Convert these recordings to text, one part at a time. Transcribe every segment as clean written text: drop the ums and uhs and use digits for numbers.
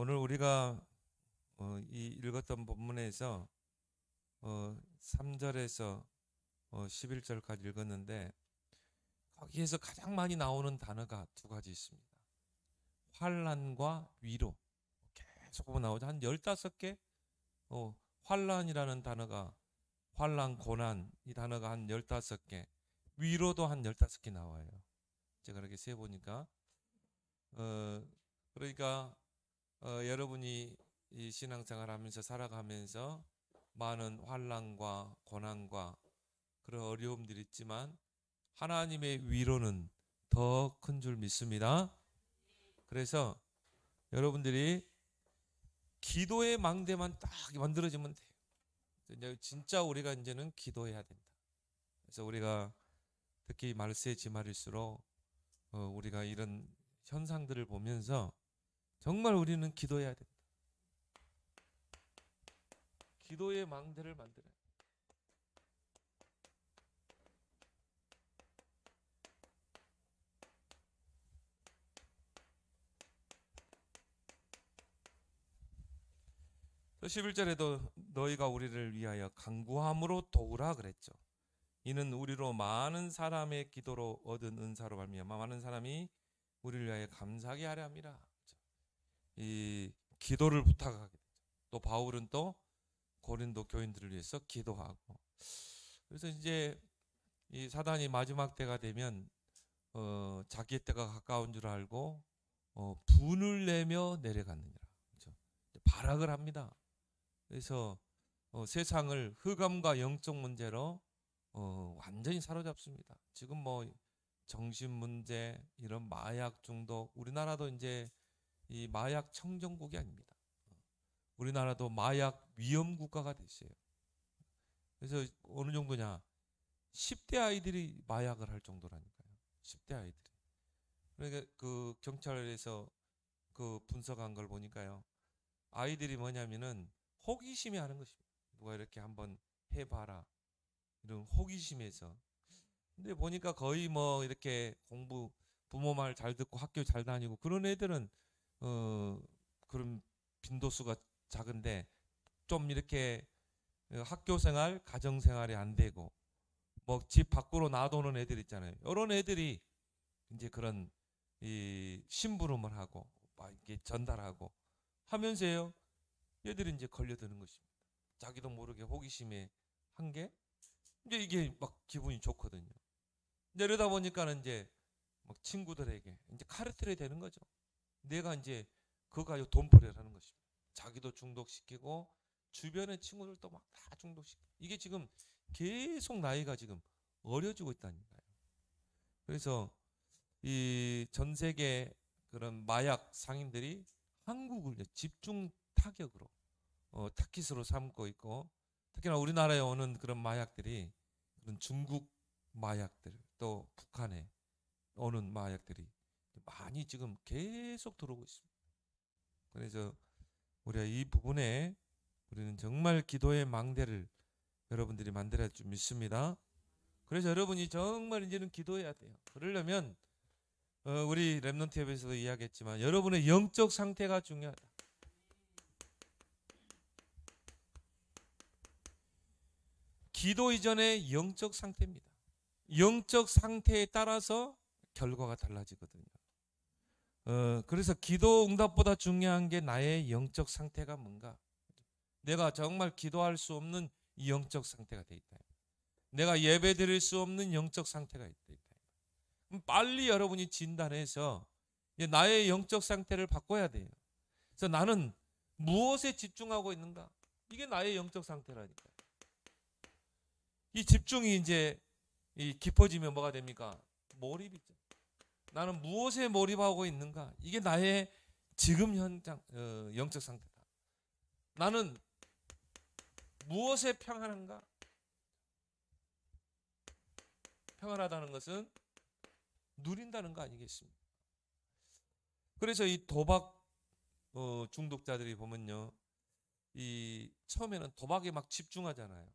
오늘 우리가 이 읽었던 본문에서 3절에서 11절까지 읽었는데 거기에서 가장 많이 나오는 단어가 두 가지 있습니다. 환난과 위로 계속 보면 나오죠. 한 15개 환난이라는 단어가 환난, 고난 이 단어가 한 15개, 위로도 한 15개 나와요. 제가 그렇게 세보니까 그러니까 여러분이 이 신앙생활 하면서 살아가면서 많은 환난과 고난과 그런 어려움들이 있지만 하나님의 위로는 더 큰 줄 믿습니다. 그래서 여러분들이 기도의 망대만 딱 만들어지면 돼요. 이제 진짜 우리가 이제는 기도해야 된다. 그래서 우리가 특히 말세 지말일수록 우리가 이런 현상들을 보면서 정말 우리는 기도해야 된다. 기도의 망대를 만들어야 된다. 또 11절에도 너희가 우리를 위하여 간구함으로 도우라 그랬죠. 이는 우리로 많은 사람의 기도로 얻은 은사로 말미암아 많은 사람이 우리를 위하여 감사하게 하려 함이라. 이 기도를 부탁하게 되죠. 또 바울은 또 고린도 교인들을 위해서 기도하고. 그래서 이제 이 사단이 마지막 때가 되면 자기의 때가 가까운 줄 알고 분을 내며 내려갔느니라. 그렇죠? 발악을 합니다. 그래서 세상을 흑암과 영적 문제로 완전히 사로잡습니다. 지금 뭐 정신 문제, 이런 마약 중독, 우리나라도 이제 이 마약 청정국이 아닙니다. 우리나라도 마약 위험 국가가 됐어요. 그래서 어느 정도냐? 10대 아이들이 마약을 할 정도라니까요. 10대 아이들이. 그러니까 그 경찰에서 그 분석한 걸 보니까요. 아이들이 뭐냐면은 호기심이 하는 것입니다. 누가 이렇게 한번 해봐라. 이런 호기심에서. 근데 보니까 거의 뭐 이렇게 공부, 부모 말 잘 듣고 학교 잘 다니고 그런 애들은 그런 빈도수가 작은데 좀 이렇게 학교 생활, 가정 생활이 안 되고 뭐 집 밖으로 놔두는 애들 있잖아요. 이런 애들이 이제 그런 이 심부름을 하고 막 이렇게 전달하고 하면서요. 얘들이 이제 걸려드는 것입니다. 자기도 모르게 호기심에 한 게 이제 이게 막 기분이 좋거든요. 이러다 보니까는 이제 막 친구들에게 이제 카르텔이 되는 거죠. 내가 이제 그거 가지고 돈 벌이라는 것입니다. 자기도 중독시키고 주변의 친구들도 막 다 중독시키고 이게 지금 계속 나이가 지금 어려지고 있다니까요. 그래서 이 전 세계 그런 마약 상인들이 한국을 집중 타격으로 타깃으로 삼고 있고 특히나 우리나라에 오는 그런 마약들이 그런 중국 마약들 또 북한에 오는 마약들이 많이 지금 계속 들어오고 있습니다. 그래서 우리가 이 부분에 우리는 정말 기도의 망대를 여러분들이 만들어야 줄 믿습니다. 그래서 여러분이 정말 이제는 기도해야 돼요. 그러려면 우리 랩넌트 협에서도 이야기했지만 여러분의 영적 상태가 중요하다. 기도 이전의 영적 상태입니다. 영적 상태에 따라서 결과가 달라지거든요. 그래서 기도 응답보다 중요한 게 나의 영적 상태가 뭔가. 내가 정말 기도할 수 없는 영적 상태가 돼 있다. 내가 예배 드릴 수 없는 영적 상태가 있다. 그럼 빨리 여러분이 진단해서 나의 영적 상태를 바꿔야 돼요. 그래서 나는 무엇에 집중하고 있는가? 이게 나의 영적 상태라니까요. 이 집중이 이제 깊어지면 뭐가 됩니까? 몰입이죠. 나는 무엇에 몰입하고 있는가? 이게 나의 지금 현장 영적 상태다. 나는 무엇에 평안한가? 평안하다는 것은 누린다는 거 아니겠습니까? 그래서 이 도박 중독자들이 보면요, 이 처음에는 도박에 막 집중하잖아요.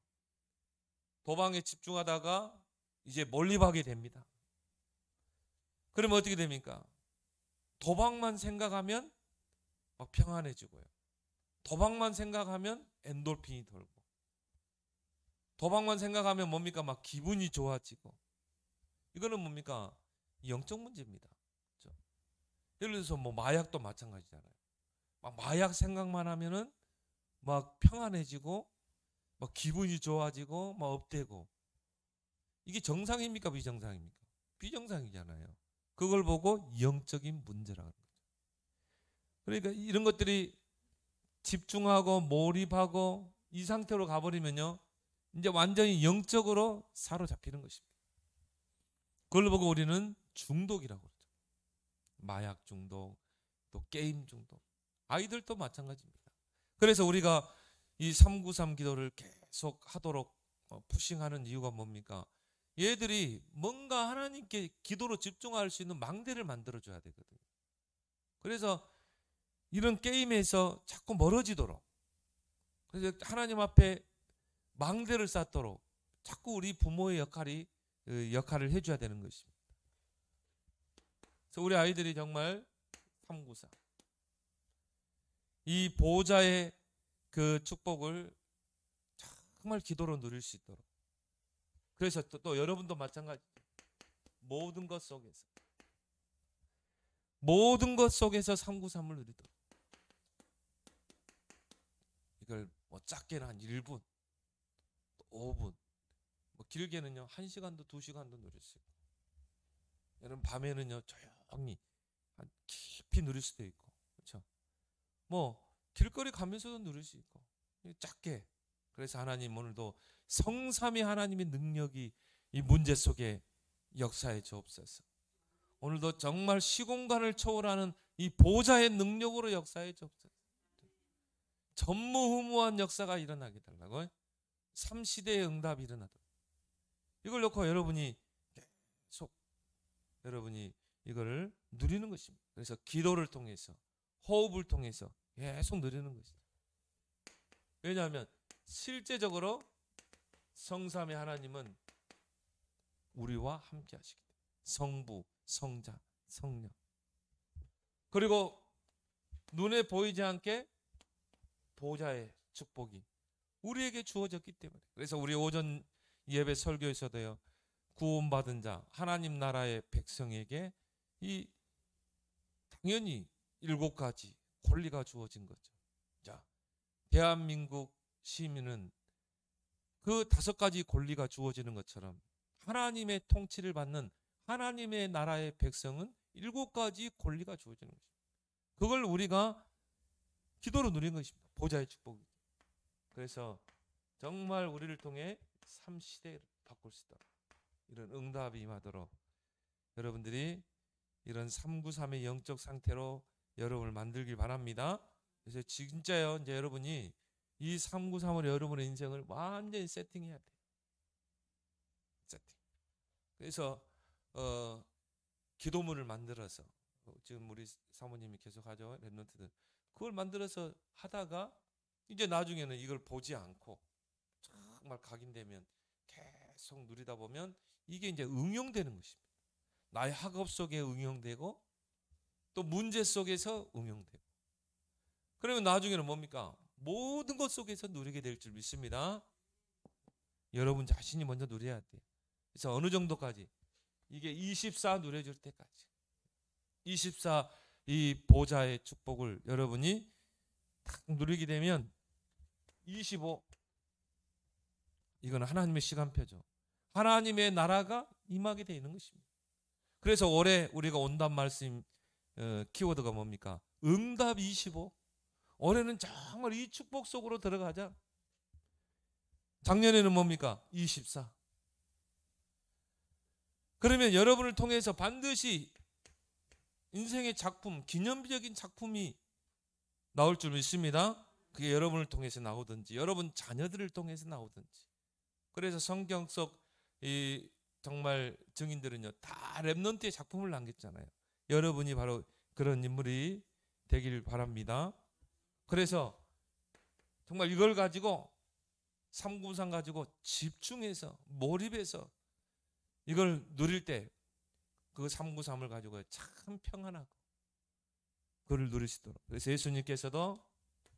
도박에 집중하다가 이제 몰입하게 됩니다. 그러면 어떻게 됩니까? 도박만 생각하면 막 평안해지고요. 도박만 생각하면 엔돌핀이 돌고, 도박만 생각하면 뭡니까? 막 기분이 좋아지고. 이거는 뭡니까? 영적 문제입니다. 그렇죠? 예를 들어서 뭐 마약도 마찬가지잖아요. 막 마약 생각만 하면은 막 평안해지고, 막 기분이 좋아지고, 막 업되고. 이게 정상입니까? 비정상입니까? 비정상이잖아요. 그걸 보고 영적인 문제라는 거죠. 그러니까 이런 것들이 집중하고 몰입하고 이 상태로 가버리면요, 이제 완전히 영적으로 사로잡히는 것입니다. 그걸 보고 우리는 중독이라고 그러죠. 마약 중독, 또 게임 중독. 아이들도 마찬가지입니다. 그래서 우리가 이 393 기도를 계속 하도록 푸싱하는 이유가 뭡니까? 얘들이 뭔가 하나님께 기도로 집중할 수 있는 망대를 만들어줘야 되거든요. 그래서 이런 게임에서 자꾸 멀어지도록, 그래서 하나님 앞에 망대를 쌓도록 자꾸 우리 부모의 역할을 해줘야 되는 것입니다. 그래서 우리 아이들이 정말 394, 이 보호자의 그 축복을 정말 기도로 누릴 수 있도록. 그래서 또 여러분도 마찬가지. 모든 것 속에서 393을 누리도록. 이걸 뭐 작게는 한 1분, 5분, 뭐 길게는요 1시간도 2시간도 누릴 수 있고, 여러분 밤에는요 조용히 깊이 누릴 수도 있고, 그렇죠? 뭐 길거리 가면서도 누릴 수 있고, 작게. 그래서 하나님 오늘도 성삼위 하나님의 능력이 이 문제 속에 역사해 주옵소서. 오늘도 정말 시공간을 초월하는 이 보좌의 능력으로 역사해 주옵소서. 전무후무한 역사가 일어나게 달라고. 3시대의 응답이 일어나도록. 이걸 놓고 여러분이 계속 이거를 누리는 것입니다. 그래서 기도를 통해서, 호흡을 통해서 계속 누리는 것이죠. 왜냐하면 실제적으로 성삼위 하나님은 우리와 함께 하시기 때문에. 성부, 성자, 성령. 그리고 눈에 보이지 않게 보호자의 축복이 우리에게 주어졌기 때문에. 그래서 우리 오전 예배 설교에서도요, 구원받은 자, 하나님 나라의 백성에게 이 당연히 7가지 권리가 주어진 거죠. 자, 대한민국 시민은 그 5가지 권리가 주어지는 것처럼 하나님의 통치를 받는 하나님의 나라의 백성은 7가지 권리가 주어지는 것입니다. 그걸 우리가 기도로 누린 것입니다. 보좌의 축복이죠. 그래서 정말 우리를 통해 3시대를 바꿀 수 있도록 이런 응답이 임하도록 여러분들이 이런 393의 영적 상태로 여러분을 만들길 바랍니다. 그래서 진짜요, 이제 여러분이 이 393으로 여러분의 인생을 완전히 세팅해야 돼요. 세팅. 그래서 기도문을 만들어서, 지금 우리 사모님이 계속 하죠, 랩런트들. 그걸 만들어서 하다가 이제 나중에는 이걸 보지 않고 정말 각인되면 계속 누리다 보면 이게 이제 응용되는 것입니다. 나의 학업 속에 응용되고 또 문제 속에서 응용되고, 그러면 나중에는 뭡니까? 모든 것 속에서 누리게 될 줄 믿습니다. 여러분 자신이 먼저 누려야 돼요. 그래서 어느 정도까지? 이게 24 누려줄 때까지. 24 이 보좌의 축복을 여러분이 딱 누리게 되면 25, 이거는 하나님의 시간표죠. 하나님의 나라가 임하게 되어 있는 것입니다. 그래서 올해 우리가 온답 말씀 키워드가 뭡니까? 응답 25. 올해는 정말 이 축복 속으로 들어가자. 작년에는 뭡니까? 24. 그러면 여러분을 통해서 반드시 인생의 작품, 기념비적인 작품이 나올 줄 믿습니다. 그게 여러분을 통해서 나오든지 여러분 자녀들을 통해서 나오든지. 그래서 성경 속 이 정말 증인들은요, 다 렘넌트의 작품을 남겼잖아요. 여러분이 바로 그런 인물이 되길 바랍니다. 그래서 정말 이걸 가지고 393 가지고 집중해서 몰입해서 이걸 누릴 때 그 393을 가지고 참 평안하고 그를 누리시도록. 그래서 예수님께서도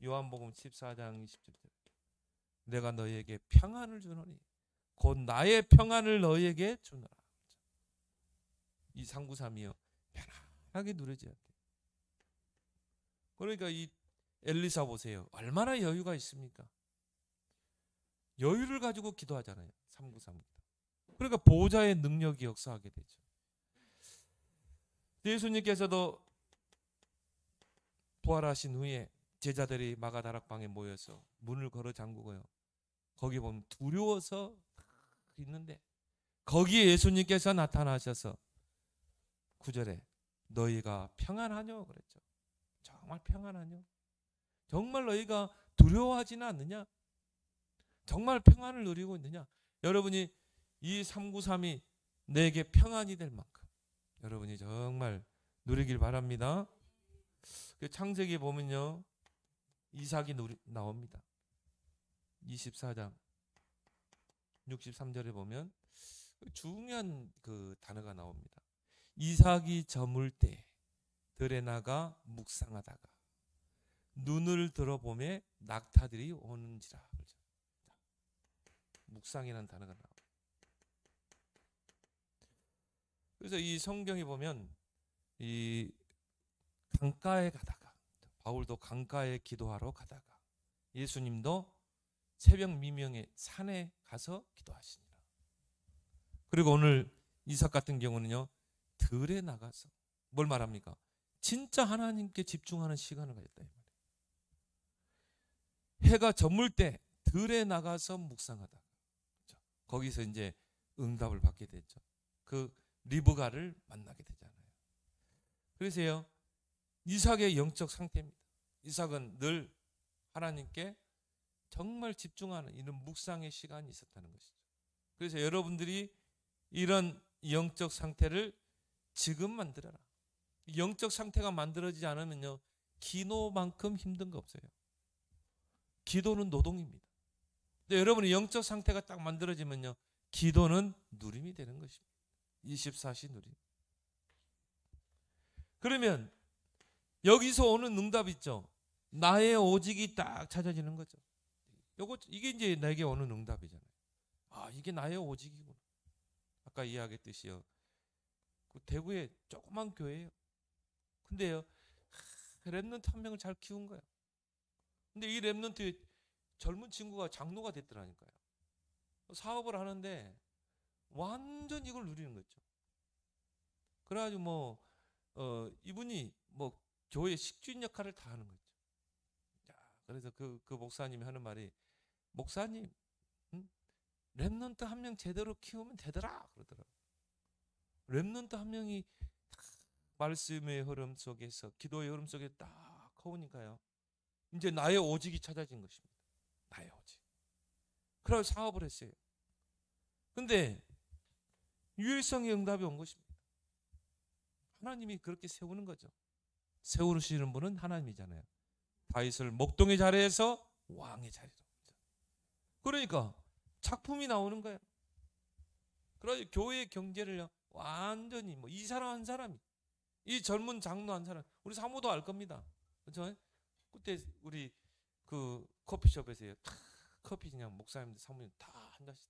요한복음 14장 20절 내가 너희에게 평안을 주노니 곧 나의 평안을 너희에게 주노라. 이 상구삼이요 편안하게 누려져야 돼. 그러니까 이 엘리사 보세요. 얼마나 여유가 있습니까? 여유를 가지고 기도하잖아요. 393. 그러니까 보호자의 능력이 역사하게 되죠. 예수님께서도 부활하신 후에 제자들이 마가다락방에 모여서 문을 걸어 잠그고요. 거기 보면 두려워서 있는데 거기에 예수님께서 나타나셔서 9절에 너희가 평안하뇨 그랬죠. 정말 평안하뇨? 정말 너희가 두려워하지는 않느냐? 정말 평안을 누리고 있느냐? 여러분이 이 393이 내게 평안이 될 만큼 여러분이 정말 누리길 바랍니다. 창세기 보면요. 이삭이 나옵니다. 24장 63절에 보면 중요한 그 단어가 나옵니다. 이삭이 저물 때 들에 나가 묵상하다가 눈을 들어보매 낙타들이 오는지라. 묵상이라는 단어가 나와요. 그래서 이 성경에 보면 이 강가에 가다가 바울도 강가에 기도하러 가다가 예수님도 새벽 미명에 산에 가서 기도하시니라. 그리고 오늘 이삭 같은 경우는요. 들에 나가서 뭘 말합니까? 진짜 하나님께 집중하는 시간을 가졌다. 이 말이에요. 해가 저물 때 들에 나가서 묵상하다. 거기서 이제 응답을 받게 됐죠. 그 리브가를 만나게 되잖아요. 그래서요. 이삭의 영적 상태입니다. 이삭은 늘 하나님께 정말 집중하는 이런 묵상의 시간이 있었다는 것이죠. 그래서 여러분들이 이런 영적 상태를 지금 만들어라. 영적 상태가 만들어지지 않으면요. 기도만큼 힘든 거 없어요. 기도는 노동입니다. 근데 여러분의 영적 상태가 딱 만들어지면요. 기도는 누림이 되는 것입니다. 24시 누림. 그러면 여기서 오는 응답 있죠. 나의 오직이 딱 찾아지는 거죠. 이게 이제 내게 오는 응답이잖아요. 아, 이게 나의 오직이구나. 아까 이야기했듯이요. 그 대구에 조그만 교회예요. 근데요. 랩런트 한 명을 잘 키운 거야. 근데 이 랩런트에 젊은 친구가 장로가 됐더라니까요. 사업을 하는데 완전 이걸 누리는 거죠. 그래가지고 이분이 교회 식주인 역할을 다 하는 거죠. 그래서 그 목사님이 하는 말이 목사님, 랩런트 한 명 제대로 키우면 되더라 그러더라고요. 랩런트 한 명이 말씀의 흐름 속에서 기도의 흐름 속에 딱 커오니까요. 이제 나의 오직이 찾아진 것입니다. 나의 오직. 그래서 사업을 했어요. 근데 유일성의 응답이 온 것입니다. 하나님이 그렇게 세우는 거죠. 세우시는 분은 하나님이잖아요. 다윗을 목동의 자리에서 왕의 자리로. 그러니까 작품이 나오는 거예요. 그래서 교회의 경제를 완전히 이 사람 한 사람이 이 젊은 장로 한 사람 우리 사모도 알 겁니다. 그렇죠? 그때 우리 그 커피숍에서요. 다 커피 그냥 목사님들 사모님 다 한 잔씩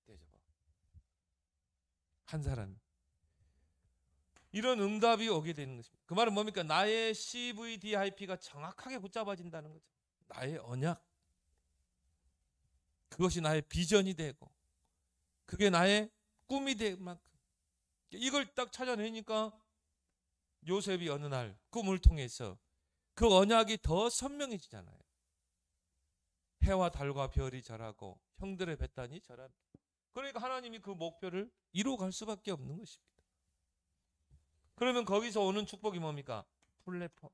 대접하. 한 사람이. 이런 응답이 오게 되는 것입니다. 그 말은 뭡니까? 나의 CVDIP가 정확하게 붙잡아진다는 거죠. 나의 언약. 그것이 나의 비전이 되고 그게 나의 꿈이 될 만큼 이걸 딱 찾아내니까 요셉이 어느 날 꿈을 통해서 그 언약이 더 선명해지잖아요. 해와 달과 별이 절하고 형들의 뱃단이 절하는. 그러니까 하나님이 그 목표를 이루어갈 수밖에 없는 것입니다. 그러면 거기서 오는 축복이 뭡니까? 플랫폼.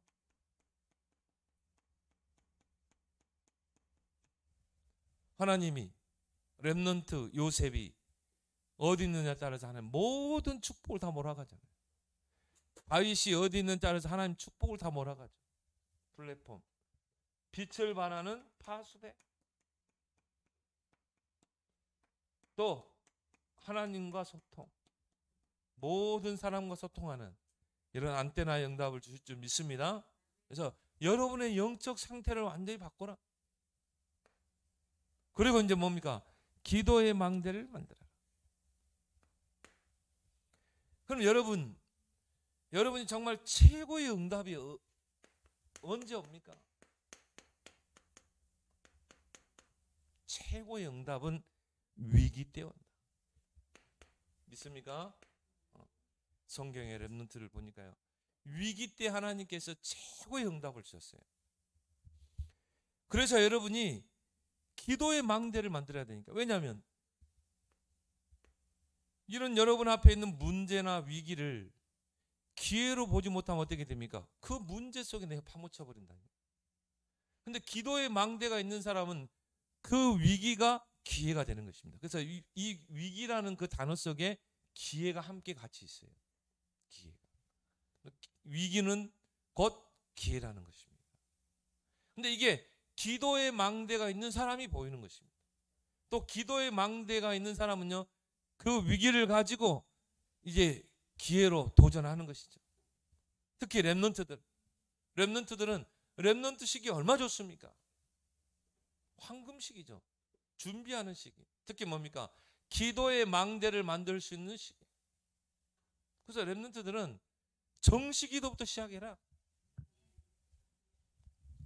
하나님이 렘넌트 요셉이 어디 있느냐에 따라서 하나님 모든 축복을 다 몰아가잖아요. 다윗이 어디 있느냐에 따라서 하나님 축복을 다 몰아가죠. 플랫폼. 빛을 발하는 파수대. 또 하나님과 소통. 모든 사람과 소통하는 이런 안테나의 응답을 주실 줄 믿습니다. 그래서 여러분의 영적 상태를 완전히 바꿔라. 그리고 이제 뭡니까? 기도의 망대를 만들어라. 그럼 여러분이 정말 최고의 응답이 언제 옵니까? 최고의 응답은 위기 때 온다. 믿습니까? 성경의 렘넌트를 보니까요, 위기 때 하나님께서 최고의 응답을 주셨어요. 그래서 여러분이 기도의 망대를 만들어야 되니까. 왜냐하면 이런 여러분 앞에 있는 문제나 위기를 기회로 보지 못하면 어떻게 됩니까? 그 문제 속에 내가 파묻혀 버린다니. 근데 기도의 망대가 있는 사람은 그 위기가 기회가 되는 것입니다. 그래서 이 위기라는 그 단어 속에 기회가 함께 같이 있어요. 기회가. 위기는 곧 기회라는 것입니다. 근데 이게 기도의 망대가 있는 사람이 보이는 것입니다. 또 기도의 망대가 있는 사람은요, 그 위기를 가지고 이제 기회로 도전하는 것이죠. 특히 렘넌트들은 렘넌트 시기 얼마 좋습니까? 황금 시기죠. 준비하는 시기. 특히 뭡니까? 기도의 망대를 만들 수 있는 시기. 그래서 렘넌트들은 정시기도부터 시작해라.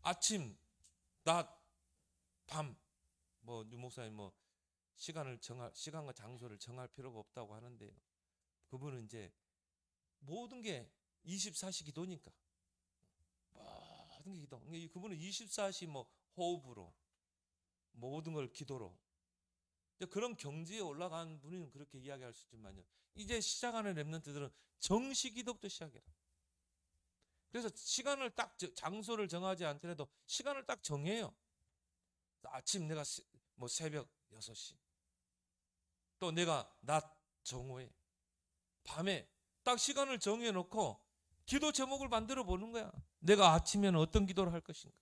아침, 낮, 밤, 유 목사님 시간과 장소를 정할 필요가 없다고 하는데요. 그분은 이제 모든 게 24시 기도니까. 모든 게 기도. 그분은 24시 호흡으로 모든 걸 기도로. 그런 경지에 올라간 분은 그렇게 이야기할 수 있지만요, 이제 시작하는 렘넌트들은 정시기도부터 시작해라. 그래서 시간을 딱 장소를 정하지 않더라도 시간을 딱 정해요. 아침 내가 새벽 6시, 또 내가 낮 정오에, 밤에 딱 시간을 정해놓고 기도 제목을 만들어 보는 거야. 내가 아침에는 어떤 기도를 할 것인가,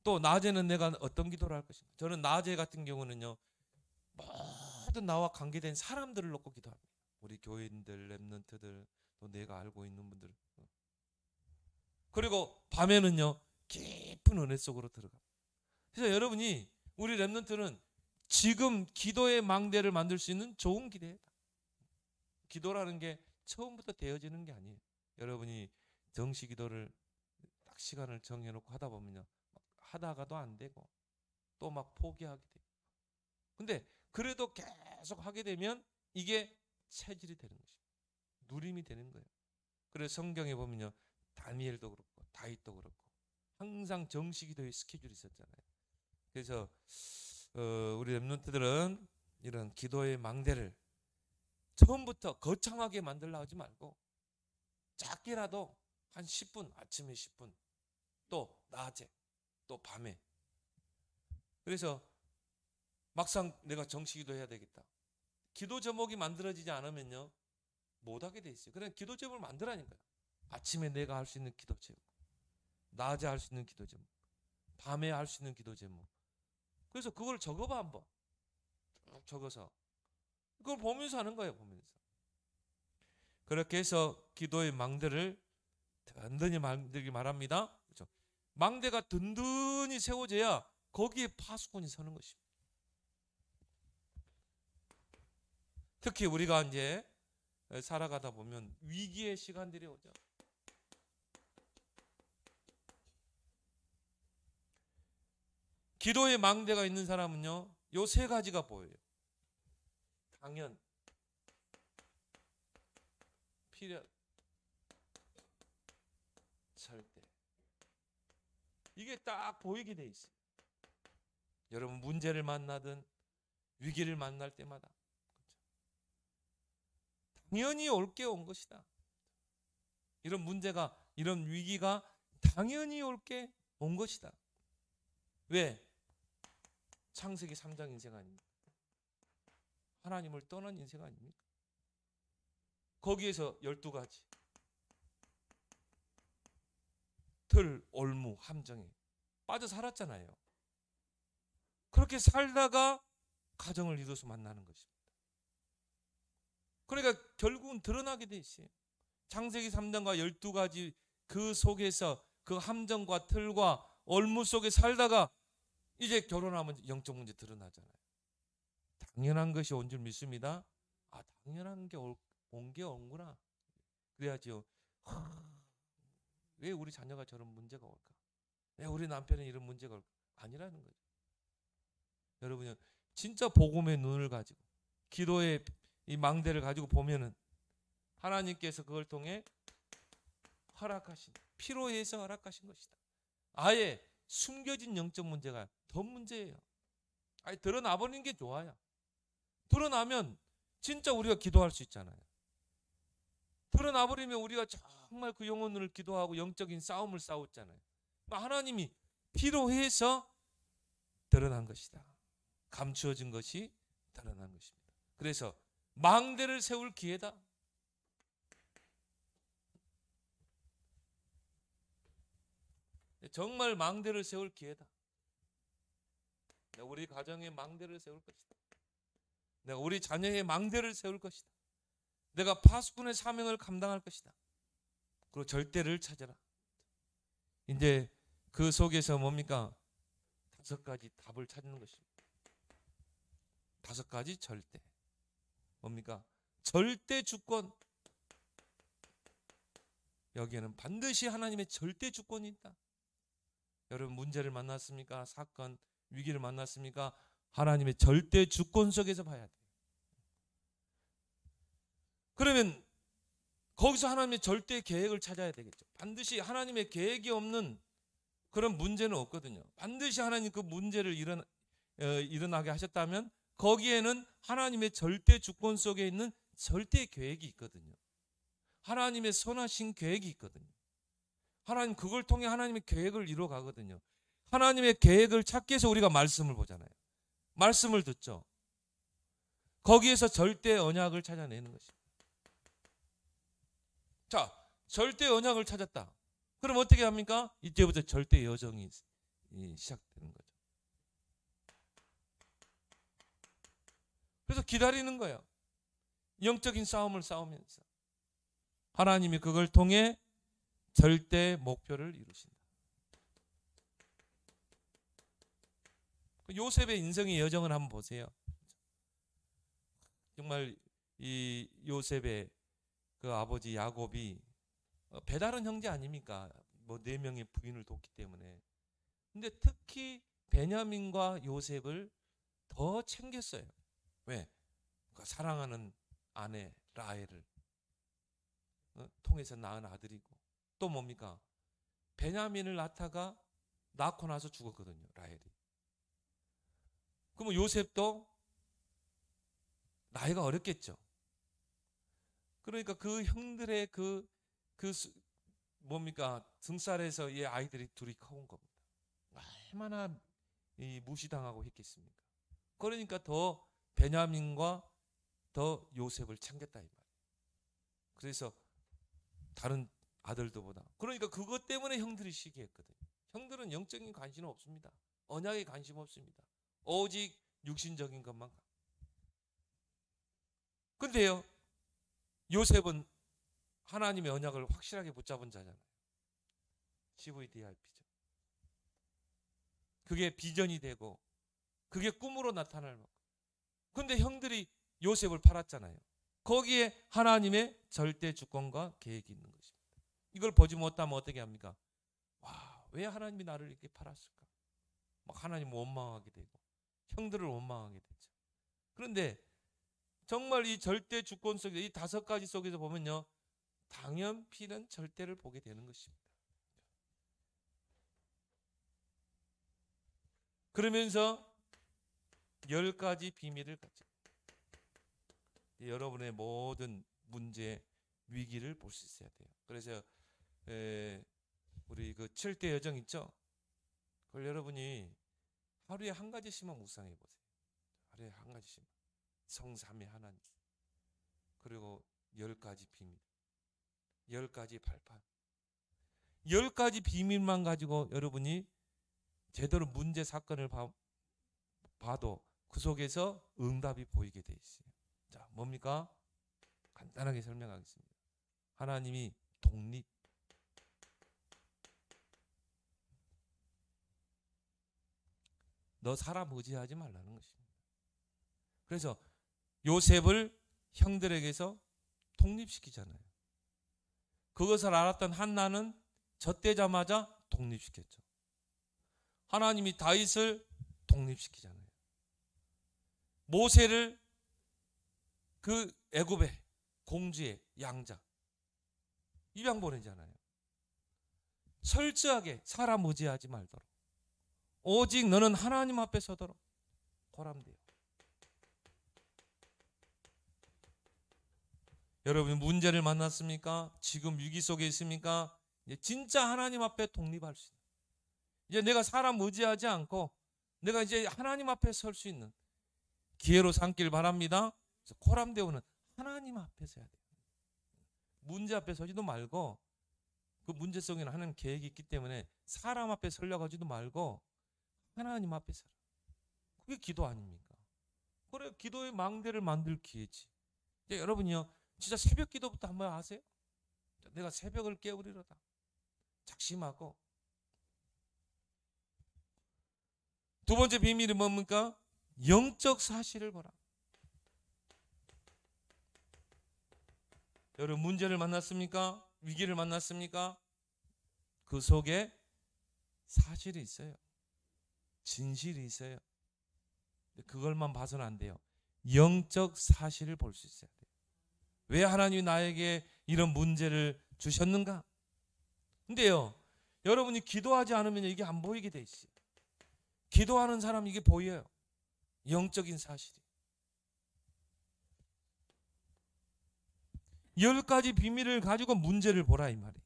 또 낮에는 내가 어떤 기도를 할 것인가. 저는 낮에 같은 경우는요, 모든 나와 관계된 사람들을 놓고 기도합니다. 우리 교인들, 렘넌트들, 또 내가 알고 있는 분들. 그리고 밤에는요, 깊은 은혜 속으로 들어가. 그래서 여러분이, 우리 렘넌트는 지금 기도의 망대를 만들 수 있는 좋은 기회다. 기도라는 게 처음부터 되어지는 게 아니에요. 여러분이 정시 기도를 딱 시간을 정해놓고 하다 보면요, 하다가도 안 되고 또 막 포기하게 돼요. 근데 그래도 계속 하게 되면 이게 체질이 되는 것입니다. 누림이 되는 거예요. 그래서 성경에 보면요, 다니엘도 그렇고 다윗도 그렇고 항상 정시 기도의 스케줄이 있었잖아요. 그래서 우리 렘넌트들은 이런 기도의 망대를 처음부터 거창하게 만들려 하지 말고 작게라도 한 10분, 아침에 10분, 또 낮에, 또 밤에. 그래서 막상 내가 정시기도 해야 되겠다, 기도 제목이 만들어지지 않으면요, 못하게 돼 있어요. 그냥 기도 제목을 만들라니까요. 아침에 내가 할 수 있는 기도 제목, 낮에 할 수 있는 기도 제목, 밤에 할 수 있는 기도 제목. 그래서 그걸 적어봐. 한번 쭉 적어서 그걸 보면서 하는 거예요. 보면서. 그렇게 해서 기도의 망대를 든든히 만들기 바랍니다. 그렇죠? 망대가 든든히 세워져야 거기에 파수꾼이 서는 것입니다. 특히 우리가 이제 살아가다 보면 위기의 시간들이 오죠. 기도의 망대가 있는 사람은요, 요 세 가지가 보여요. 당연, 필연, 절대. 이게 딱 보이게 돼 있어요. 여러분 문제를 만나든 위기를 만날 때마다 당연히 올 게 온 것이다. 이런 문제가, 이런 위기가 당연히 올 게 온 것이다. 왜? 창세기 3장 인생 아닙니까? 하나님을 떠난 인생 아닙니까? 거기에서 12가지 틀, 올무, 함정에 빠져 살았잖아요. 그렇게 살다가 가정을 이뤄서 만나는 것입니다. 그러니까 결국은 드러나게 돼 있어요. 창세기 3장과 12가지 그 속에서 그 함정과 틀과 올무 속에 살다가 이제 결혼하면 영적 문제 드러나잖아요. 당연한 것이 온 줄 믿습니다. 아, 당연한 게 온 게 온구나. 그래야지요. 왜 우리 자녀가 저런 문제가 올까? 왜 우리 남편은 이런 문제가 올까? 아니라는 거죠. 여러분요, 진짜 복음의 눈을 가지고 기도의 이 망대를 가지고 보면은 하나님께서 그걸 통해 허락하신, 필요해서 허락하신 것이다. 아예 숨겨진 영적 문제가 더 문제예요. 아예 드러나 버리는 게 좋아요. 드러나면 진짜 우리가 기도할 수 있잖아요. 드러나 버리면 우리가 정말 그 영혼을 기도하고 영적인 싸움을 싸웠잖아요. 하나님이 필요해서 드러난 것이다. 감추어진 것이 드러난 것입니다. 그래서 망대를 세울 기회다. 정말 망대를 세울 기회다. 내가 우리 가정의 망대를 세울 것이다. 내가 우리 자녀의 망대를 세울 것이다. 내가 파수꾼의 사명을 감당할 것이다. 그리고 절대를 찾아라. 이제 그 속에서 뭡니까? 5가지 답을 찾는 것입니다. 5가지 절대. 뭡니까? 절대 주권. 여기에는 반드시 하나님의 절대 주권이 있다. 여러분 문제를 만났습니까? 사건, 위기를 만났습니까? 하나님의 절대 주권 속에서 봐야 돼요. 그러면 거기서 하나님의 절대 계획을 찾아야 되겠죠. 반드시 하나님의 계획이 없는 그런 문제는 없거든요. 반드시 하나님 그 문제를 일어나게 하셨다면 거기에는 하나님의 절대 주권 속에 있는 절대 계획이 있거든요. 하나님의 선하신 계획이 있거든요. 하나님 그걸 통해 하나님의 계획을 이루어 가거든요. 하나님의 계획을 찾기 위해서 우리가 말씀을 보잖아요. 말씀을 듣죠. 거기에서 절대 언약을 찾아내는 것입니다. 자, 절대 언약을 찾았다. 그럼 어떻게 합니까? 이때부터 절대 여정이 시작되는 거죠. 그래서 기다리는 거예요. 영적인 싸움을 싸우면서 하나님이 그걸 통해 절대 목표를 이루신다. 요셉의 인생의 여정을 한번 보세요. 정말 이 요셉의 그 아버지 야곱이 배다른 형제 아닙니까? 뭐 4명의 부인을 뒀기 때문에. 근데 특히 베냐민과 요셉을 더 챙겼어요. 왜? 그 사랑하는 아내 라헬을 통해서 낳은 아들이고, 또 뭡니까? 베냐민을 낳다가 낳고 나서 죽었거든요, 라헬이. 그러면 요셉도 나이가 어렸겠죠. 그러니까 그 형들의 뭡니까? 등살에서 이 아이들이 둘이 커온 겁니다. 얼마나 무시당하고 했겠습니까? 그러니까 더 베냐민과 더 요셉을 챙겼다 이 말이에요. 그래서 다른 아들들보다. 그러니까 그것 때문에 형들이 시기했거든요. 형들은 영적인 관심은 없습니다. 언약에 관심 없습니다. 오직 육신적인 것만. 근데요, 요셉은 하나님의 언약을 확실하게 붙잡은 자잖아요. CVDIP죠. 그게 비전이 되고 그게 꿈으로 나타날 만큼. 근데 형들이 요셉을 팔았잖아요. 거기에 하나님의 절대 주권과 계획이 있는 것입니다. 이걸 보지 못하면 어떻게 합니까? 와, 왜 하나님이 나를 이렇게 팔았을까? 막 하나님 원망하게 되고 형들을 원망하게 되죠. 그런데 정말 이 절대 주권 속에 이 5가지 속에서 보면요, 당연필은 절대를 보게 되는 것입니다. 그러면서 10가지 비밀을 가지고 여러분의 모든 문제, 위기를 볼 수 있어야 돼요. 그래서 우리 그 7대 여정 있죠? 그걸 여러분이 하루에 1가지씩만 묵상해 보세요. 하루에 1가지씩만. 성삼위 하나님. 그리고 10가지 비밀. 10가지 발판. 10가지 비밀만 가지고 여러분이 제대로 문제 사건을 봐도 그 속에서 응답이 보이게 돼 있어요. 자, 뭡니까? 간단하게 설명하겠습니다. 하나님이 독립, 너 사람 의지하지 말라는 것입니다. 그래서 요셉을 형들에게서 독립시키잖아요. 그것을 알았던 한나는 젖되자마자 독립시켰죠. 하나님이 다윗을 독립시키잖아요. 모세를 그 애굽의 공주의 양자 입양 보내잖아요. 철저하게 사람 의지하지 말도록 오직 너는 하나님 앞에 서도록 고람돼요. 여러분 문제를 만났습니까? 지금 위기 속에 있습니까? 이제 진짜 하나님 앞에 독립할 수 있는, 이제 내가 사람 의지하지 않고 내가 이제 하나님 앞에 설 수 있는 기회로 삼길 바랍니다. 그래서 코람데오는 하나님 앞에 서야 돼요. 문제 앞에 서지도 말고, 그 문제 속에는 하나님 계획이 있기 때문에 사람 앞에 서려가지도 말고 하나님 앞에 서라. 그게 기도 아닙니까? 그래, 기도의 망대를 만들 기회지. 이제 여러분이요, 진짜 새벽 기도부터 한번 하세요. 내가 새벽을 깨우리로다 작심하고. 두 번째 비밀이 뭡니까? 영적 사실을 보라. 여러분 문제를 만났습니까? 위기를 만났습니까? 그 속에 사실이 있어요. 진실이 있어요. 그걸만 봐서는 안 돼요. 영적 사실을 볼 수 있어야 돼요. 왜 하나님이 나에게 이런 문제를 주셨는가? 근데요, 여러분이 기도하지 않으면 이게 안 보이게 돼 있어요. 기도하는 사람 이게 보여요. 영적인 사실이. 10가지 비밀을 가지고 문제를 보라 이 말이에요.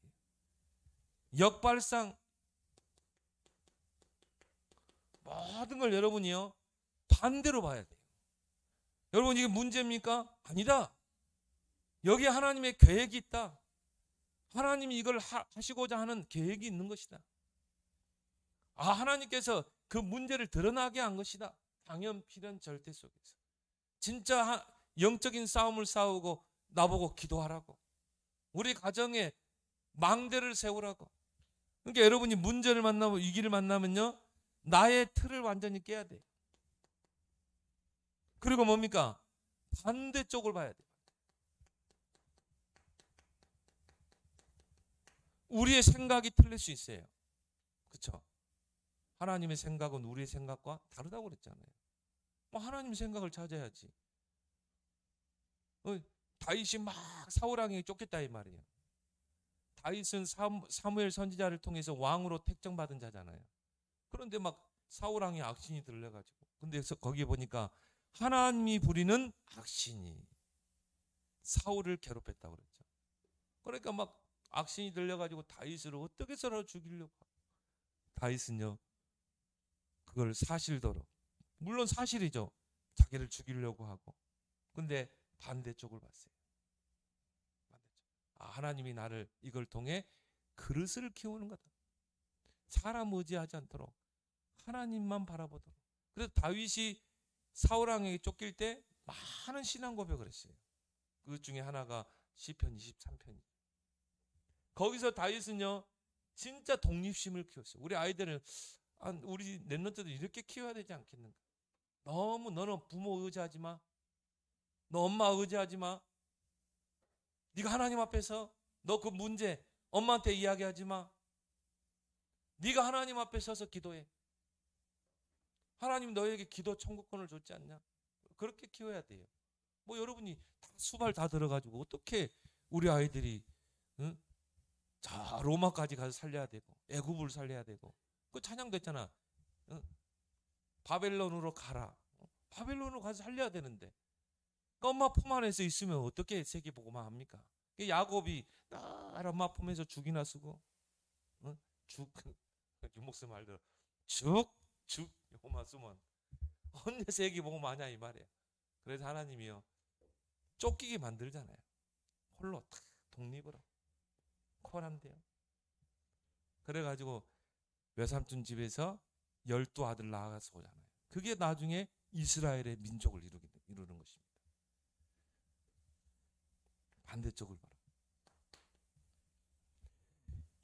역발상 모든 걸 여러분이요 반대로 봐야 돼요. 여러분 이게 문제입니까? 아니다. 여기 하나님의 계획이 있다. 하나님이 이걸 하시고자 하는 계획이 있는 것이다. 아, 하나님께서 그 문제를 드러나게 한 것이다. 당연, 필연, 절대 속에서 진짜 영적인 싸움을 싸우고 나보고 기도하라고, 우리 가정에 망대를 세우라고. 그러니까 여러분이 문제를 만나고 위기를 만나면요, 나의 틀을 완전히 깨야 돼요. 그리고 뭡니까? 반대쪽을 봐야 돼요. 우리의 생각이 틀릴 수 있어요. 그렇죠? 하나님의 생각은 우리의 생각과 다르다고 그랬잖아요. 뭐 하나님 생각을 찾아야지. 다윗이 막 사울왕에게 쫓겼다 이 말이에요. 다윗은 사무엘 선지자를 통해서 왕으로 택정받은 자잖아요. 그런데 막 사울왕의 악신이 들려가지고, 근데 거기에 보니까 하나님이 부리는 악신이 사울을 괴롭혔다고 그랬죠. 그러니까 막 악신이 들려가지고 다윗을 어떻게 해서라도 죽이려고 하고, 다윗은요 그걸 사실대로, 물론 사실이죠, 자기를 죽이려고 하고. 근데 반대쪽을 봤어요. 반대쪽. 아, 하나님이 나를 이걸 통해 그릇을 키우는 거다. 사람 의지하지 않도록 하나님만 바라보도록. 그래서 다윗이 사울왕에게 쫓길 때 많은 신앙 고백을 했어요. 그 중에 하나가 시편 23편이에요. 거기서 다윗은요 진짜 독립심을 키웠어요. 우리 아이들을, 우리 랩런트도 이렇게 키워야 되지 않겠는가? 너무 너는 부모 의지하지 마. 너 엄마 의지하지 마. 네가 하나님 앞에서 너 그 문제 엄마한테 이야기하지 마. 네가 하나님 앞에 서서 기도해. 하나님 너에게 기도 청구권을 줬지 않냐? 그렇게 키워야 돼요. 뭐 여러분이 다 수발 다 들어가지고 어떻게 우리 아이들이, 응? 자 로마까지 가서 살려야 되고 애굽을 살려야 되고, 그 찬양도 했잖아. 응? 바벨론으로 가라. 바벨론으로 가서 살려야 되는데 엄마 품 안에서 있으면 어떻게 세계복음화 합니까? 야곱이 날 엄마 품에서 죽이나 쓰고, 죽 유목스 말대로 죽 요것만 쓰면 언제 세계복음화 하냐 이 말이야. 그래서 하나님이요 쫓기게 만들잖아요. 홀로 탁 독립으로 콜한데요. 그래가지고 외삼촌 집에서 12아들 낳아서 오잖아요. 그게 나중에 이스라엘의 민족을 이루는 것입니다. 반대쪽을 봐라.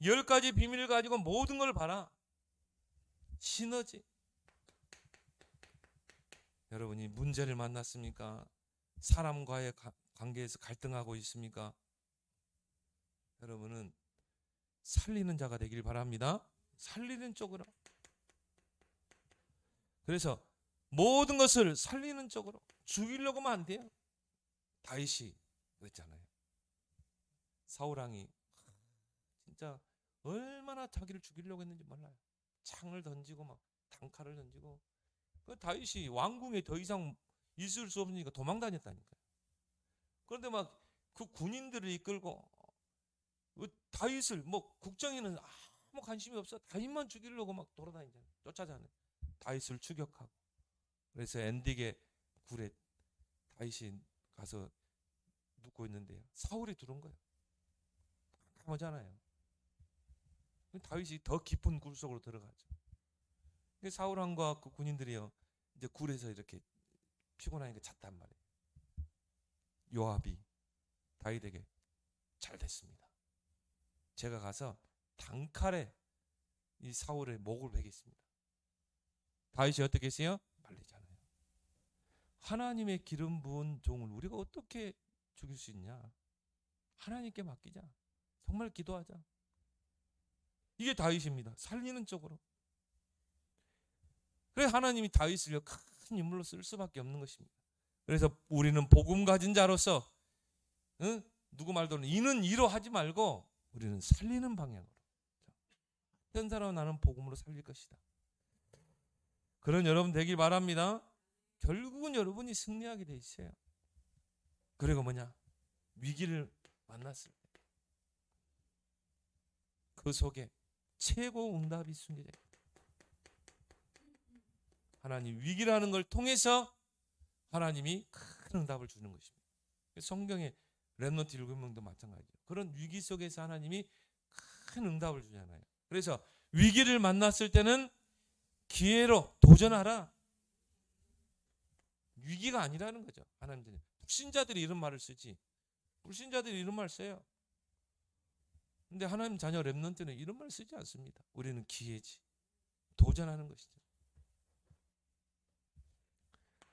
10가지 비밀을 가지고 모든 걸 봐라. 시너지. 여러분이 문제를 만났습니까? 사람과의 관계에서 갈등하고 있습니까? 여러분은 살리는 자가 되길 바랍니다. 살리는 쪽으로. 그래서 모든 것을 살리는 쪽으로. 죽이려고 하면 안 돼요. 다윗이 그랬잖아요. 사울왕이 진짜 얼마나 자기를 죽이려고 했는지 몰라요. 창을 던지고 막 단칼을 던지고. 그 다윗이 왕궁에 더 이상 있을 수 없으니까 도망 다녔다니까요. 그런데 막 그 군인들을 이끌고 다윗을 뭐 국정에는 아무 관심이 없어. 다윗만 죽이려고 막 돌아다니잖아요. 쫓아다녀요. 다윗을 추격하고. 그래서 엔딕의 굴에 다윗이 가서 눕고 있는데요. 사울이 들어온 거예요. 깜깜하잖아요. 다윗이 더 깊은 굴 속으로 들어가죠. 사울 왕과 그 군인들이요, 이제 굴에서 이렇게 피곤하니까 잤단 말이에요. 요압이 다윗에게 잘 됐습니다. 제가 가서 단칼에 이 사울의 목을 베겠습니다. 다윗이 어떻게 했어요? 말리잖아요. 하나님의 기름 부은 종을 우리가 어떻게 죽일 수 있냐? 하나님께 맡기자. 정말 기도하자. 이게 다윗입니다. 살리는 쪽으로. 그래서 하나님이 다윗을 큰 인물로 쓸 수밖에 없는 것입니다. 그래서 우리는 복음 가진 자로서 누구 말도는 이는 이로 하지 말고 우리는 살리는 방향으로. 어떤 사람은 나는 복음으로 살릴 것이다. 그런 여러분 되길 바랍니다. 결국은 여러분이 승리하게 돼 있어요. 그리고 뭐냐? 위기를 만났을 때 그 속에 최고 응답이 숨겨져 있다. 하나님 위기라는 걸 통해서 하나님이 큰 응답을 주는 것입니다. 성경에 렘넌트 7명도 마찬가지예요. 그런 위기 속에서 하나님이 큰 응답을 주잖아요. 그래서 위기를 만났을 때는 기회로 도전하라. 위기가 아니라는 거죠. 하나님들이 불신자들이 이런 말을 쓰지. 불신자들이 이런 말 써요. 근데 하나님 자녀 렘넌트는 이런 말 쓰지 않습니다. 우리는 기회지. 도전하는 것이죠.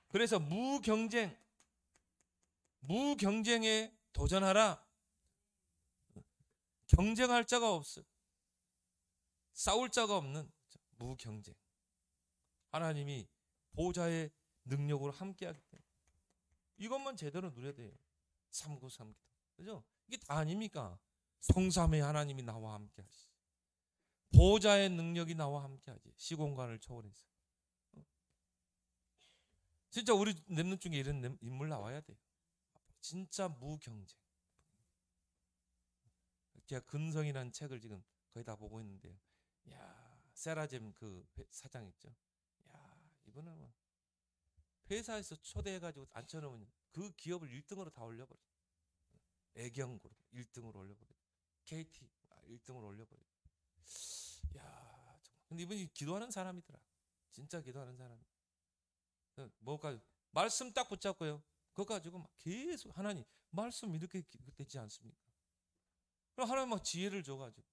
그래서 무경쟁에 도전하라. 경쟁할 자가 없어. 싸울 자가 없는 무경쟁. 하나님이 보좌의 능력으로 함께하기 때문에 이것만 제대로 누려야 돼요. 393기도. 그죠? 이게 다 아닙니까? 성삼의 하나님이 나와 함께하시. 보좌의 능력이 나와 함께하지. 시공간을 초월해서. 진짜 우리 렘넌트 중에 이런 인물 나와야 돼요. 진짜 무경쟁. 제가 근성이라는 책을 지금 거의 다 보고 있는데요. 야, 세라젬 그 사장 있죠. 야, 이분은 뭐 회사에서 초대해가지고 앉혀놓으면 그 기업을 1등으로 다 올려버려. 애경그룹 1등으로 올려버려. KT 1등으로 올려버려. 야, 정말. 근데 이분이 기도하는 사람이더라. 진짜 기도하는 사람. 뭐가 말씀 딱 붙잡고요. 그거 가지고 막 계속 하나님 말씀 이렇게 되지 않습니까? 그럼 하나님 막 지혜를 줘가지고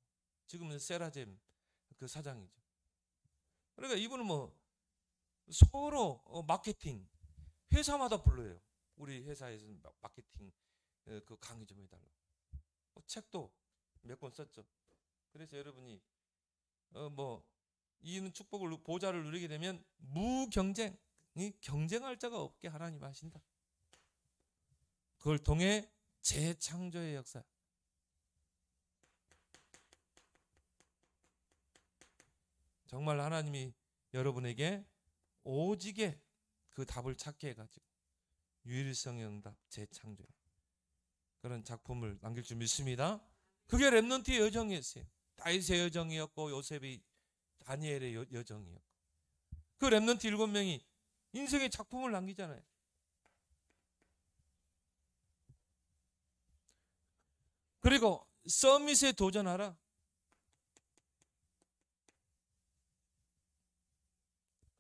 지금은 세라젬 그 사장이죠. 그러니까 이분은 뭐 서로 마케팅 회사마다 불러요. 우리 회사에서는 마케팅 그 강의 좀 해달라고. 책도 몇 권 썼죠. 그래서 여러분이 뭐 이는 축복을 보좌를 누리게 되면 무경쟁, 경쟁할 자가 없게 하나님 하신다. 그걸 통해 재창조의 역사. 정말 하나님이 여러분에게 오직에 그 답을 찾게 해가지고 유일성의 응답, 재창조 그런 작품을 남길 줄 믿습니다. 그게 렘넌트의 여정이었어요. 다윗의 여정이었고 요셉의 다니엘의 여정이었고 그 렘넌트 7명이 인생의 작품을 남기잖아요. 그리고 서밋에 도전하라.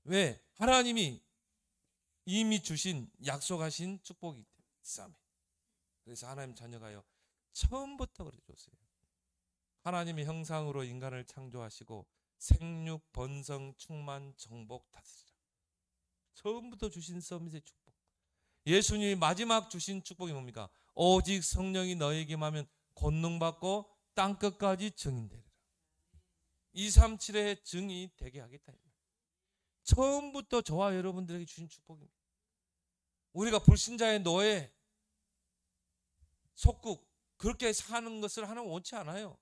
왜? 하나님이 이미 주신 약속하신 축복이기 때문에 서밋. 그래서 하나님 자녀가요 처음부터 그래줬어요. 하나님의 형상으로 인간을 창조하시고 생육, 번성, 충만, 정복, 다스리라. 처음부터 주신 서밋의 축복. 예수님이 마지막 주신 축복이 뭡니까? 오직 성령이 너에게 임하면 권능받고 땅끝까지 증인되리라. 237의 증이 되게 하겠다. 처음부터 저와 여러분들에게 주신 축복입니다. 우리가 불신자의 노예, 속국 그렇게 사는 것을 하나님 원치 않아요.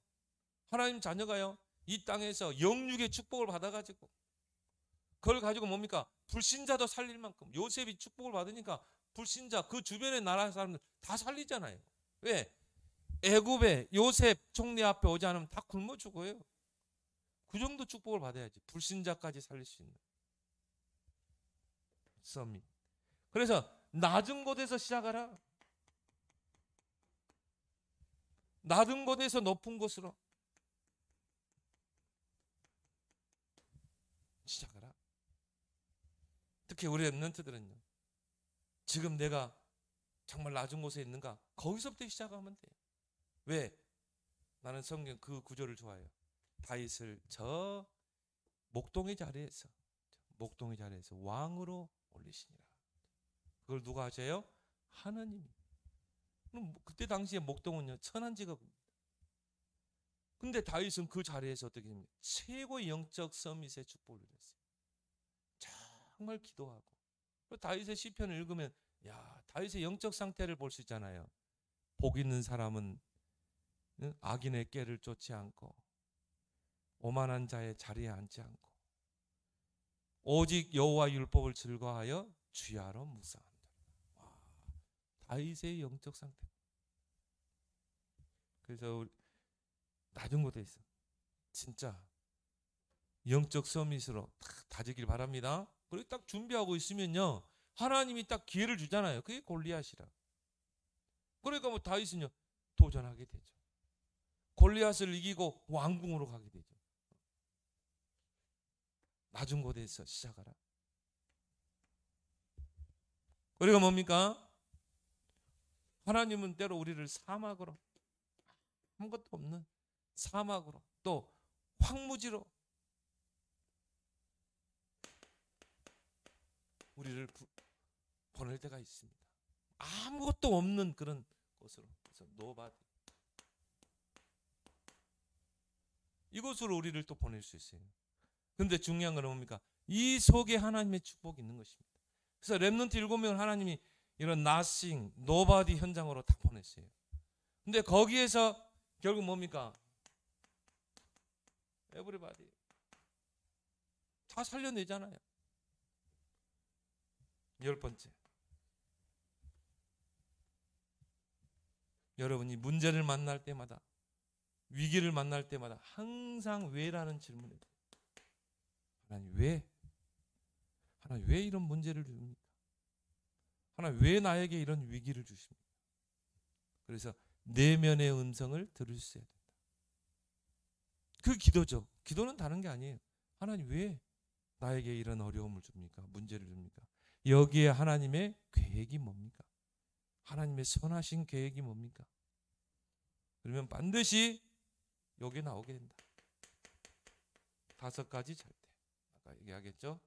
하나님 자녀가요, 이 땅에서 영육의 축복을 받아가지고 그걸 가지고 뭡니까? 불신자도 살릴 만큼. 요셉이 축복을 받으니까 불신자 그 주변의 나라 사람들 다 살리잖아요. 왜? 애굽에 요셉 총리 앞에 오지 않으면 다 굶어 죽어요. 그 정도 축복을 받아야지 불신자까지 살릴 수 있는 서밋. 그래서 낮은 곳에서 시작하라. 낮은 곳에서 높은 곳으로 시작하라. 특히 우리 랩런트들은요, 지금 내가 정말 낮은 곳에 있는가? 거기서부터 시작하면 돼요. 왜? 나는 성경 그 구절을 좋아해요. 다윗을 저 목동의 자리에서 왕으로 올리시니라. 그걸 누가 하셔요? 하나님이. 그럼 그때 당시에 목동은요, 천한 직업입니다. 근데 다윗은 그 자리에서 어떻게 됩니까? 최고의 영적 서밋의 축복을 누렸어요. 정말 기도하고. 다윗의 시편을 읽으면 다윗의 영적 상태를 볼 수 있잖아요. 복 있는 사람은 악인의 꾀를 쫓지 않고 오만한 자의 자리에 앉지 않고 오직 여호와 율법을 즐거워하여 주야로 묵상한다. 다윗의 영적 상태. 그래서 낮은 곳에 있어 진짜 영적 서밋으로 다지길 바랍니다. 그리고 딱 준비하고 있으면요, 하나님이 딱 기회를 주잖아요. 그게 골리앗이라. 그러니까 뭐 다윗은요 도전하게 되죠. 골리앗을 이기고 왕궁으로 가게 되죠. 낮은 곳에서 시작하라. 그리고 뭡니까? 하나님은 때로 우리를 사막으로, 아무것도 없는 사막으로, 또 황무지로 우리를 보낼 때가 있습니다. 아무것도 없는 그런 곳으로. 그래서 노바디, 이곳으로 우리를 또 보낼 수 있어요. 그런데 중요한 건 뭡니까? 이 속에 하나님의 축복이 있는 것입니다. 그래서 렘넌트 7명을 하나님이 이런 nothing, nobody 현장으로 다 보냈어요. 근데 거기에서 결국 뭡니까? everybody 다 살려내잖아요. 10번째, 여러분이 문제를 만날 때마다, 위기를 만날 때마다 항상 왜라는 질문을 해요. 하나님 왜? 하나님 왜 이런 문제를 줍니까? 하나님 왜 나에게 이런 위기를 주십니까? 그래서 내면의 음성을 들을 수 있어야 된다. 그 기도죠. 기도는 다른 게 아니에요. 하나님 왜 나에게 이런 어려움을 줍니까? 문제를 줍니까? 여기에 하나님의 계획이 뭡니까? 하나님의 선하신 계획이 뭡니까? 그러면 반드시 여기에 나오게 된다. 5가지 절대. 아까 얘기하겠죠?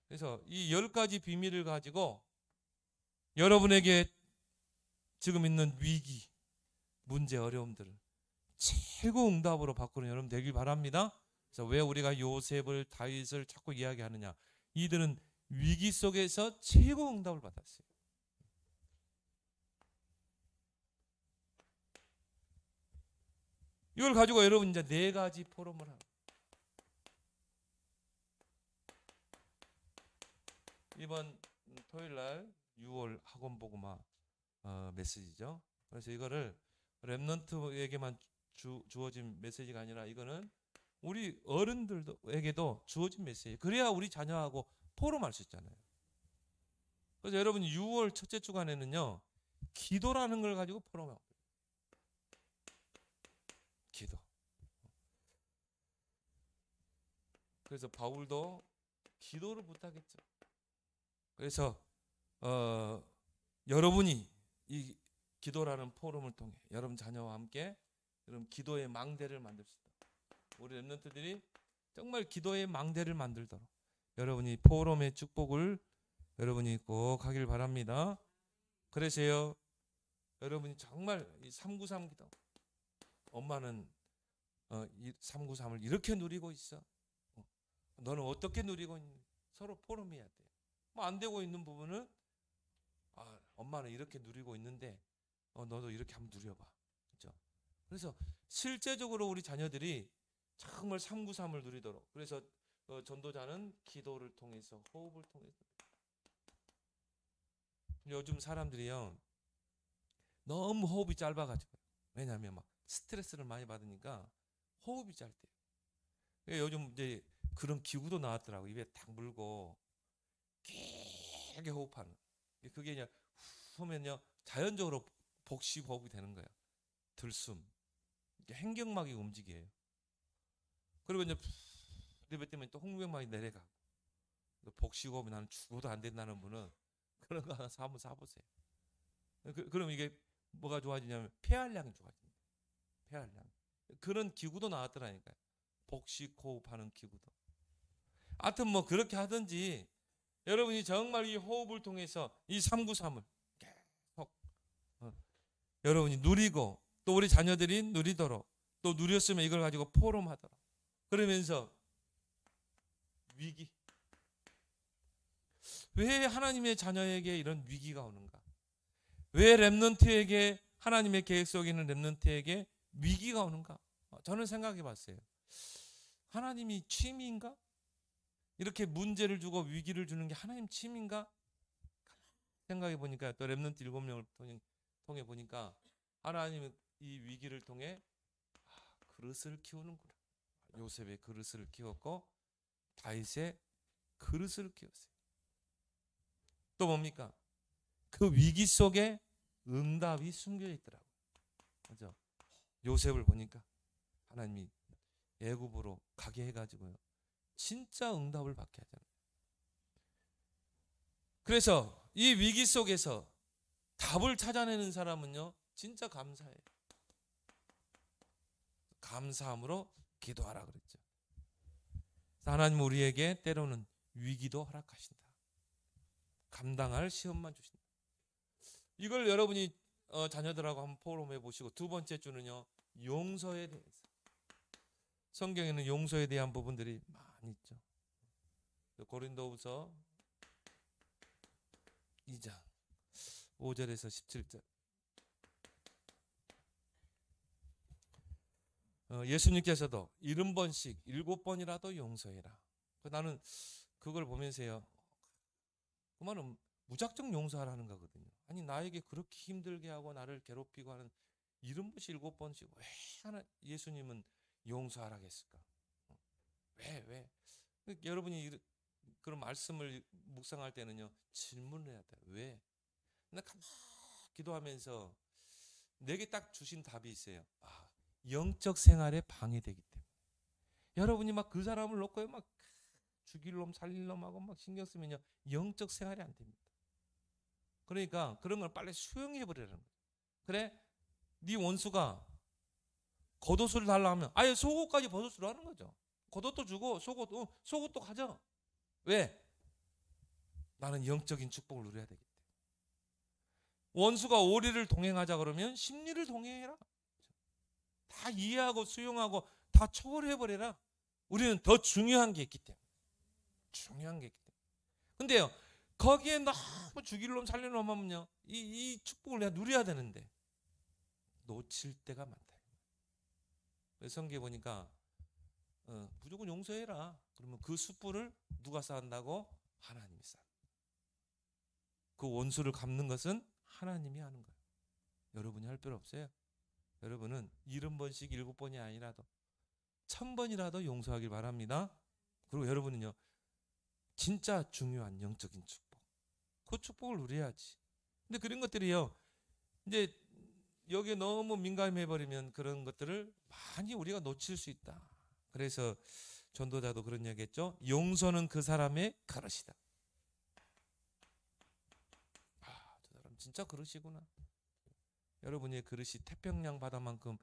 그래서 이 10가지 비밀을 가지고 여러분에게 지금 있는 위기, 문제, 어려움들을 최고 응답으로 바꾸는 여러분 되길 바랍니다. 그래서 왜 우리가 요셉을, 다윗을 자꾸 이야기하느냐? 이들은 위기 속에서 최고 응답을 받았어요. 이걸 가지고 여러분 이제 4가지 포럼을 하고, 이번 토요일날 6월 학원복음화 메시지죠. 그래서 이거를 렘넌트에게만 주어진 메시지가 아니라 이거는 우리 어른들에게도 주어진 메시지. 그래야 우리 자녀하고 포럼할 수 있잖아요. 그래서 여러분 6월 첫째 주간에는요, 기도라는 걸 가지고 포럼하고, 기도. 그래서 바울도 기도를 부탁했죠. 그래서 여러분이 이 기도라는 포럼을 통해 여러분 자녀와 함께 여러분 기도의 망대를 만듭시다. 우리 렘넌트들이 정말 기도의 망대를 만들도록 여러분이 포럼의 축복을 여러분이 꼭 하길 바랍니다. 그래서요, 여러분이 정말 이 393 기도, 엄마는 393을 이렇게 누리고 있어. 너는 어떻게 누리고 있니? 서로 포럼해야 돼. 뭐 안 되고 있는 부분은 엄마는 이렇게 누리고 있는데 너도 이렇게 한번 누려봐. 그렇죠? 그래서 실제적으로 우리 자녀들이 정말 393을 누리도록. 그래서 전도자는 기도를 통해서, 호흡을 통해서. 요즘 사람들이요, 너무 호흡이 짧아가지고. 왜냐하면 막 스트레스를 많이 받으니까 호흡이 짧대요. 요즘 이제 그런 기구도 나왔더라고. 입에 탁 물고 길게 호흡하는. 그게 그냥 후 하면요, 자연적으로 복식 호흡이 되는 거예요. 들숨. 행경막이 움직여요. 그리고 이제 내뱉으면 또 홍경막이 내려가고. 복식 호흡이 나는 죽어도 안 된다는 분은 그런 거 하나 한번 사보세요. 그럼 이게 뭐가 좋아지냐면 폐활량이 좋아집니다. 폐활량. 그런 기구도 나왔더라니까요. 복식 호흡하는 기구도. 하여튼 뭐 그렇게 하든지 여러분이 정말 이 호흡을 통해서 이 393을 계속 여러분이 누리고 또 우리 자녀들이 누리도록 또 누렸으면 이걸 가지고 포럼하도록 그러면서 위기. 왜 하나님의 자녀에게 이런 위기가 오는가? 왜 렘넌트에게 하나님의 계획 속에 있는 렘넌트에게 위기가 오는가? 저는 생각해 봤어요. 하나님이 취미인가? 이렇게 문제를 주고 위기를 주는 게 하나님 취미인가? 생각해 보니까 또 렘넌트 7명을 통해 보니까 하나님은 이 위기를 통해 그릇을 키우는구나. 요셉의 그릇을 키웠고 다윗의 그릇을 키웠어요. 또 뭡니까? 그 위기 속에 응답이 숨겨 있더라고요. 그죠? 요셉을 보니까 하나님이 애굽으로 가게 해가지고요. 진짜 응답을 받게 하잖아요. 그래서 이 위기 속에서 답을 찾아내는 사람은요, 진짜 감사해요. 감사함으로 기도하라 그랬죠. 하나님 우리에게 때로는 위기도 허락하신다. 감당할 시험만 주신다. 이걸 여러분이 자녀들하고 한번 포럼해 보시고 두 번째 주는요, 용서에 대해서. 성경에는 용서에 대한 부분들이 많이 있죠. 고린도후서 2장 5절에서 17절. 예수님께서도 70번씩 7번이라도 용서해라. 나는 그걸 보면서요, 그 말은 무작정 용서하라는 거거든요. 아니 나에게 그렇게 힘들게 하고 나를 괴롭히고 하는 70번씩 7번씩 왜 하나 예수님은 용서하라고 했을까? 왜? 여러분이 그런 말씀을 묵상할 때는요, 질문을 해야 돼요. 왜? 나 가만히 기도하면서 내게 딱 주신 답이 있어요. 영적 생활에 방해되기 때문에. 여러분이 막 그 사람을 놓고요, 막 죽일 놈 살릴 놈하고 막 신경 쓰면요, 영적 생활이 안 됩니다. 그러니까 그런 걸 빨리 수용해 버리라는 거예요. 그래, 네 원수가 겉옷을 달라 하면 아예 속옷까지 벗어주라 하는 거죠. 겉옷도 주고 속옷도 가져. 왜? 나는 영적인 축복을 누려야 되기 때문에. 원수가 오리를 동행하자 그러면 심리를 동행해라. 다 이해하고 수용하고 다 초월해버려라. 우리는 더 중요한 게 있기 때문에. 근데요, 거기에 너무 죽일 놈 살릴 놈 하면요, 이 축복을 내가 누려야 되는데 놓칠 때가 많다. 성경에 보니까 무조건 용서해라. 그러면 그 숯불을 누가 쌓는다고? 하나님이 쌓는다. 그 원수를 갚는 것은 하나님이 하는 거예요. 여러분이 할 필요 없어요. 여러분은 70번씩 7번이 아니라도 1000번이라도 용서하길 바랍니다. 그리고 여러분은요, 진짜 중요한 영적인 축복, 그 축복을 누려야지. 근데 그런 것들이요, 이제 여기에 너무 민감해버리면 그런 것들을 많이 우리가 놓칠 수 있다. 그래서 전도자도 그런 얘기 했죠. 용서는 그 사람의 그릇이다. 저 사람 진짜 그릇이구나. 여러분의 그릇이 태평양 바다만큼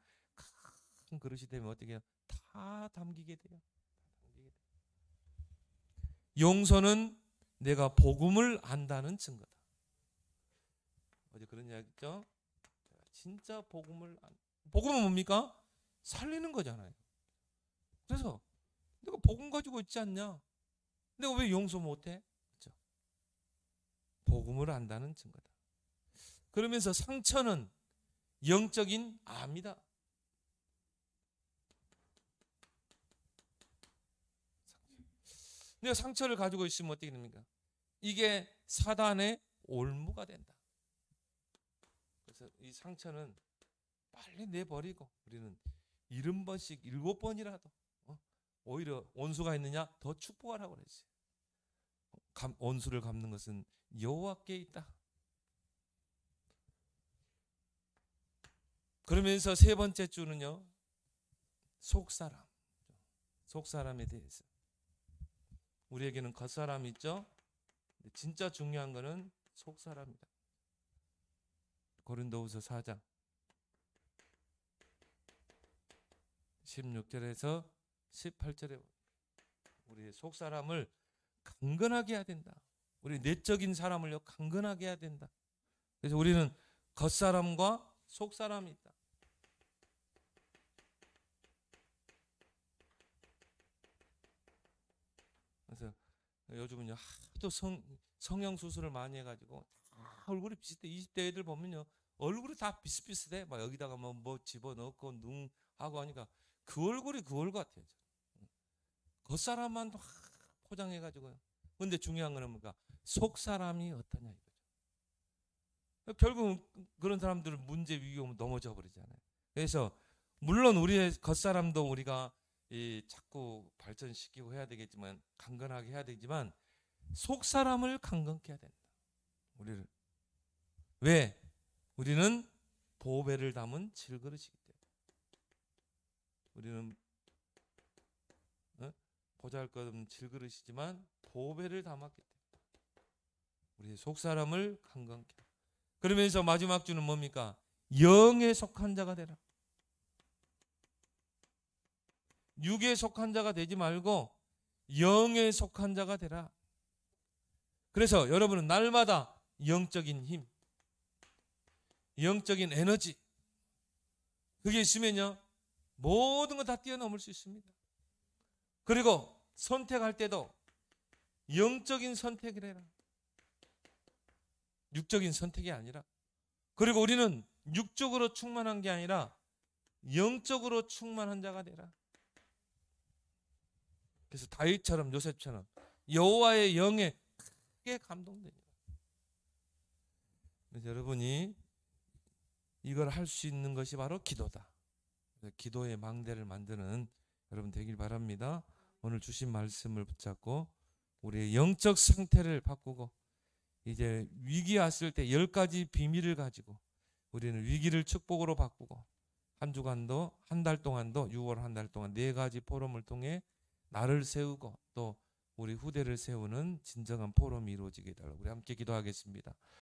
큰 그릇이 되면 어떻게 해요? 다 담기게 돼요. 용서는 내가 복음을 안다는 증거다. 어제 그런 이야기 했죠? 진짜 복음은 뭡니까? 살리는 거잖아요. 그래서 내가 복음 가지고 있지 않냐? 내가 왜 용서 못해? 그렇죠? 복음을 안다는 증거다. 그러면서 상처는 영적인 암이다. 내가 상처를 가지고 있으면 어떻게 됩니까? 이게 사단의 올무가 된다. 그래서 이 상처는 빨리 내버리고 우리는 70번씩 7번이라도 오히려 원수가 있느냐 더 축복하라고 그랬어요. 원수를 갚는 것은 여호와께 있다. 그러면서 세 번째 주는요, 속사람에 대해서. 우리에게는 겉사람이 있죠. 진짜 중요한 거는 속사람이다. 고린도후서 4장 16절에서 18절에 우리의 속사람을 강건하게 해야 된다. 우리 내적인 사람을요 강건하게 해야 된다. 그래서 우리는 겉사람과 속사람이 있다. 그래서 요즘은요 하도 성형 수술을 많이 해가지고 다 얼굴이 비슷해. 20대 애들 보면요 얼굴이 다 비슷비슷해. 막 여기다가 뭐 집어넣고 눈 하고 하니까 그 얼굴이 그 얼굴 같아요. 겉사람만 포장해가지고요. 근데 중요한 거는 뭔가 속사람이 어떠냐 이거죠. 결국 그런 사람들은 문제 위기 오면 넘어져 버리잖아요. 그래서 물론 우리의 겉사람도 우리가 자꾸 발전시키고 해야 되겠지만 강건하게 해야 되지만 속사람을 강건케 해야 된다. 우리를 왜? 우리는 보배를 담은 질그릇이기 때문에. 우리는 보잘것없는 질그릇이지만 보배를 담았기 때문에 우리의 속사람을 강건케. 그러면서 마지막 주는 뭡니까? 영에 속한 자가 되라. 육에 속한 자가 되지 말고 영에 속한 자가 되라. 그래서 여러분은 날마다 영적인 힘, 영적인 에너지, 그게 있으면요 모든 거 다 뛰어넘을 수 있습니다. 그리고 선택할 때도 영적인 선택을 해라. 육적인 선택이 아니라. 그리고 우리는 육적으로 충만한 게 아니라 영적으로 충만한 자가 되라. 그래서 다윗처럼 요셉처럼 여호와의 영에 크게 감동됩니다. 그래서 여러분이 이걸 할 수 있는 것이 바로 기도다. 기도의 망대를 만드는 여러분 되길 바랍니다. 오늘 주신 말씀을 붙잡고 우리의 영적 상태를 바꾸고 이제 위기 왔을 때 10가지 비밀을 가지고 우리는 위기를 축복으로 바꾸고 한 주간도 한 달 동안도 6월 한 달 동안 4가지 포럼을 통해 나를 세우고 또 우리 후대를 세우는 진정한 포럼이 이루어지게 해달라고 우리 함께 기도하겠습니다.